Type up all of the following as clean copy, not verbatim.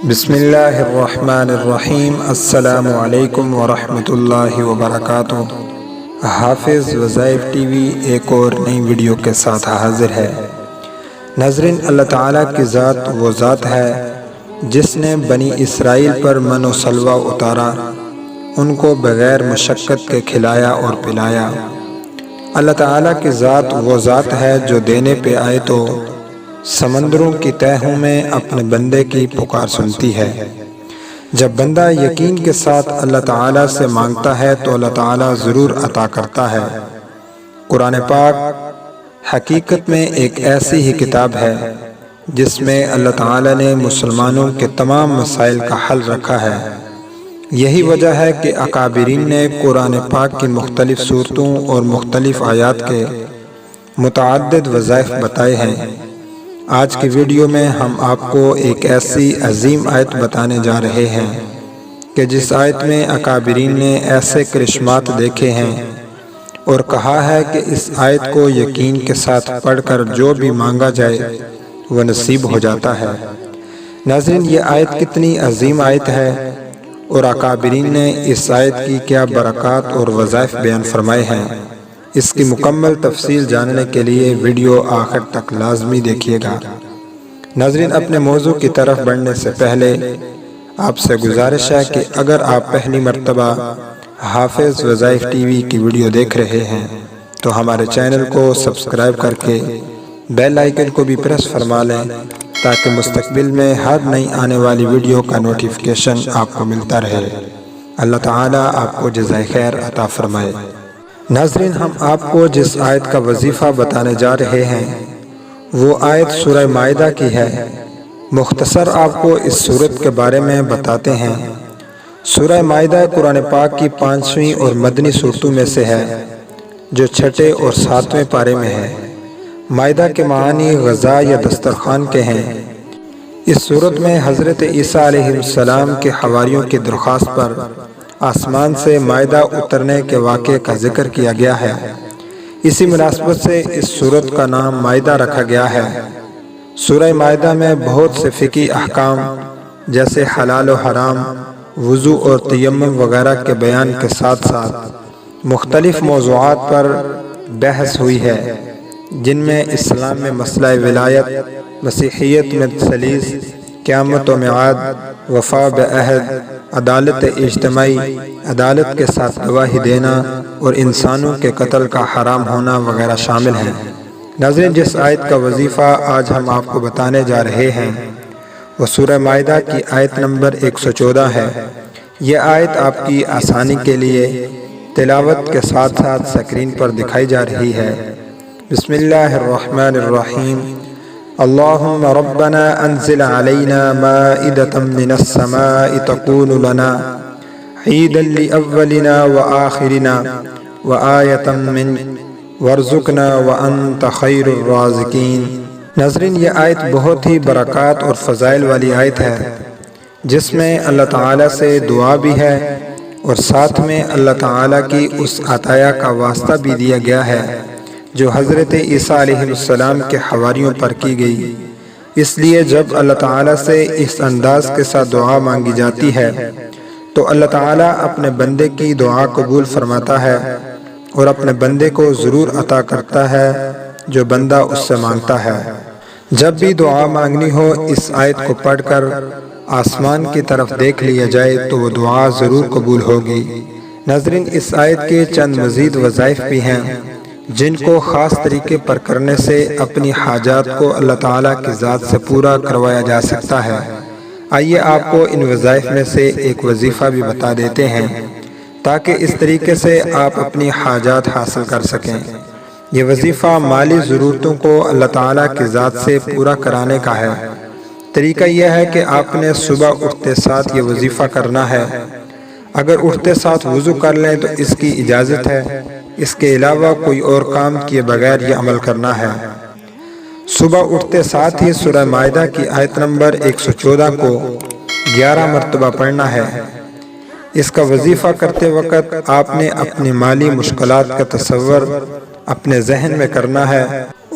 بسم اللہ الرحمن الرحیم۔ السلام علیکم ورحمۃ اللہ وبرکاتہ۔ حافظ وظائف ٹی وی ایک اور نئی ویڈیو کے ساتھ حاضر ہے۔ ناظرین، اللہ تعالیٰ کی ذات وہ ذات ہے جس نے بنی اسرائیل پر من و سلوہ اتارا، ان کو بغیر مشقت کے کھلایا اور پلایا۔ اللہ تعالیٰ کی ذات وہ ذات ہے جو دینے پہ آئے تو سمندروں کی تہوں میں اپنے بندے کی پکار سنتی ہے۔ جب بندہ یقین کے ساتھ اللہ تعالیٰ سے مانگتا ہے تو اللہ تعالیٰ ضرور عطا کرتا ہے۔ قرآن پاک حقیقت میں ایک ایسی ہی کتاب ہے جس میں اللہ تعالیٰ نے مسلمانوں کے تمام مسائل کا حل رکھا ہے۔ یہی وجہ ہے کہ اکابرین نے قرآن پاک کی مختلف صورتوں اور مختلف آیات کے متعدد وظائف بتائے ہیں۔ آج کی ویڈیو میں ہم آپ کو ایک ایسی عظیم آیت بتانے جا رہے ہیں کہ جس آیت میں اکابرین نے ایسے کرشمات دیکھے ہیں اور کہا ہے کہ اس آیت کو یقین کے ساتھ پڑھ کر جو بھی مانگا جائے وہ نصیب ہو جاتا ہے۔ ناظرین، یہ آیت کتنی عظیم آیت ہے اور اکابرین نے اس آیت کی کیا برکات اور وظائف بیان فرمائے ہیں، اس کی مکمل تفصیل جاننے کے لیے ویڈیو آخر تک لازمی دیکھیے گا۔ ناظرین، اپنے موضوع کی طرف بڑھنے سے پہلے آپ سے گزارش ہے کہ اگر آپ پہلی مرتبہ حافظ وظائف ٹی وی کی ویڈیو دیکھ رہے ہیں تو ہمارے چینل کو سبسکرائب کر کے بیل آئیکن کو بھی پریس فرما لیں تاکہ مستقبل میں ہر نئی آنے والی ویڈیو کا نوٹیفیکیشن آپ کو ملتا رہے۔ اللہ تعالیٰ آپ کو جزائے خیر عطا فرمائے۔ ناظرین، ہم آپ کو جس آیت کا وظیفہ بتانے جا رہے ہیں وہ آیت سورہ مائدہ کی ہے۔ مختصر آپ کو اس سورت کے بارے میں بتاتے ہیں۔ سورہ مائدہ قرآن پاک کی 5ویں اور مدنی صورتوں میں سے ہے جو 6 اور 7ویں پارے میں ہے۔ مائدہ کے معنی غذا یا دسترخوان کے ہیں۔ اس سورت میں حضرت عیسیٰ علیہ السلام کے حواریوں کی درخواست پر آسمان سے مائدہ اترنے کے واقعے کا ذکر کیا گیا ہے۔ اسی مناسبت سے اس سورت کا نام مائدہ رکھا گیا ہے۔ سورہ مائدہ میں بہت سے فقہی احکام جیسے حلال و حرام، وضو اور تیمم وغیرہ کے بیان کے ساتھ ساتھ مختلف موضوعات پر بحث ہوئی ہے، جن میں اسلام میں مسئلہ ولایت، مسیحیت میں ثلیث، قیامت و میعاد، وفا بعہد، عدالت اجتماعی، عدالت کے ساتھ گواہی دینا اور انسانوں کے قتل کا حرام ہونا وغیرہ شامل ہیں۔ ناظرین، جس آیت کا وظیفہ آج ہم آپ کو بتانے جا رہے ہیں وہ سورہ مائدہ کی آیت نمبر 114 ہے۔ یہ آیت آپ کی آسانی کے لیے تلاوت کے ساتھ ساتھ سکرین پر دکھائی جا رہی ہے۔ بسم اللہ الرحمن الرحیم۔ اللہم ربنا انزل علینا مائدة من السماء تکون لنا عیدا لأولنا وآخرنا وآیة منک وارزقنا وانت خیر الرازقین۔ ناظرین، یہ آیت بہت ہی برکات اور فضائل والی آیت ہے جس میں اللہ تعالیٰ سے دعا بھی ہے اور ساتھ میں اللہ تعالیٰ کی اس عطیہ کا واسطہ بھی دیا گیا ہے جو حضرت عیسیٰ علیہ السلام کے حواریوں پر کی گئی۔ اس لیے جب اللہ تعالیٰ سے اس انداز کے ساتھ دعا مانگی جاتی ہے تو اللہ تعالیٰ اپنے بندے کی دعا قبول فرماتا ہے اور اپنے بندے کو ضرور عطا کرتا ہے جو بندہ اس سے مانگتا ہے۔ جب بھی دعا مانگنی ہو اس آیت کو پڑھ کر آسمان کی طرف دیکھ لیا جائے تو وہ دعا ضرور قبول ہوگی۔ ناظرین، اس آیت کے چند مزید وظائف بھی ہیں جن کو خاص طریقے پر کرنے سے اپنی حاجات کو اللہ تعالیٰ کی ذات سے پورا کروایا جا سکتا ہے۔ آئیے آپ کو ان وظائف میں سے ایک وظیفہ بھی بتا دیتے ہیں تاکہ اس طریقے سے آپ اپنی حاجات حاصل کر سکیں۔ یہ وظیفہ مالی ضرورتوں کو اللہ تعالیٰ کی ذات سے پورا کرانے کا ہے۔ طریقہ یہ ہے کہ آپ نے صبح اٹھتے ساتھ یہ وظیفہ کرنا ہے۔ اگر اٹھتے ساتھ وضو کر لیں تو اس کی اجازت ہے، اس کے علاوہ کوئی اور کام کیے بغیر یہ عمل کرنا ہے۔ صبح اٹھتے ساتھ ہی سورہ مائدہ کی آیت نمبر 114 کو 11 مرتبہ پڑھنا ہے۔ اس کا وظیفہ کرتے وقت آپ نے اپنی مالی مشکلات کا تصور اپنے ذہن میں کرنا ہے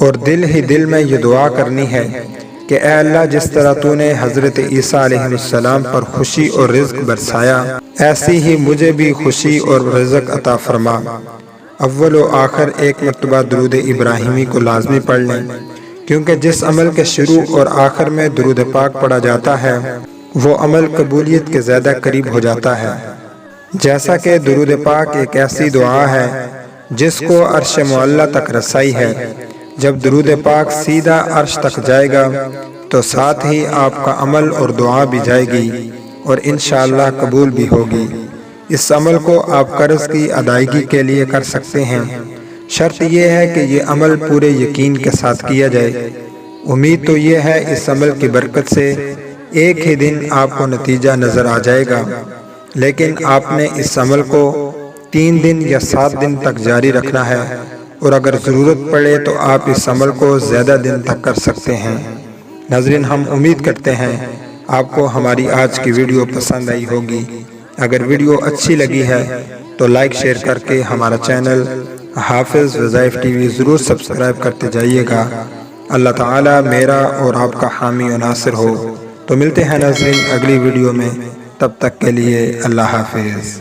اور دل ہی دل میں یہ دعا کرنی ہے کہ اے اللہ جس طرح تو نے حضرت عیسیٰ علیہ السلام پر خوشی اور رزق برسایا، ایسی ہی مجھے بھی خوشی اور رزق عطا فرما۔ اول و آخر ایک مرتبہ درود ابراہیمی کو لازمی پڑھ لیں، کیونکہ جس عمل کے شروع اور آخر میں درود پاک پڑھا جاتا ہے وہ عمل قبولیت کے زیادہ قریب ہو جاتا ہے۔ جیسا کہ درود پاک ایک ایسی دعا ہے جس کو عرش معلیٰ تک رسائی ہے۔ جب درود پاک سیدھا عرش تک جائے گا تو ساتھ ہی آپ کا عمل اور دعا بھی جائے گی اور انشاءاللہ قبول بھی ہوگی۔ اس عمل کو آپ قرض کی ادائیگی کے لیے کر سکتے ہیں، شرط یہ ہے کہ یہ عمل پورے یقین کے ساتھ کیا جائے۔ امید تو یہ ہے اس عمل کی برکت سے ایک ہی دن آپ کو نتیجہ نظر آ جائے گا، لیکن آپ نے اس عمل کو 3 دن یا 7 دن تک جاری رکھنا ہے، اور اگر ضرورت پڑے تو آپ اس عمل کو زیادہ دن تک کر سکتے ہیں۔ ناظرین، ہم امید کرتے ہیں آپ کو ہماری آج کی ویڈیو پسند آئی ہوگی۔ اگر ویڈیو اچھی لگی ہے تو لائک شیئر کر کے ہمارا چینل حافظ وظائف ٹی وی ضرور سبسکرائب کرتے جائیے گا۔ اللہ تعالیٰ میرا اور آپ کا حامی و ناصر ہو۔ تو ملتے ہیں ناظرین اگلی ویڈیو میں، تب تک کے لیے اللہ حافظ۔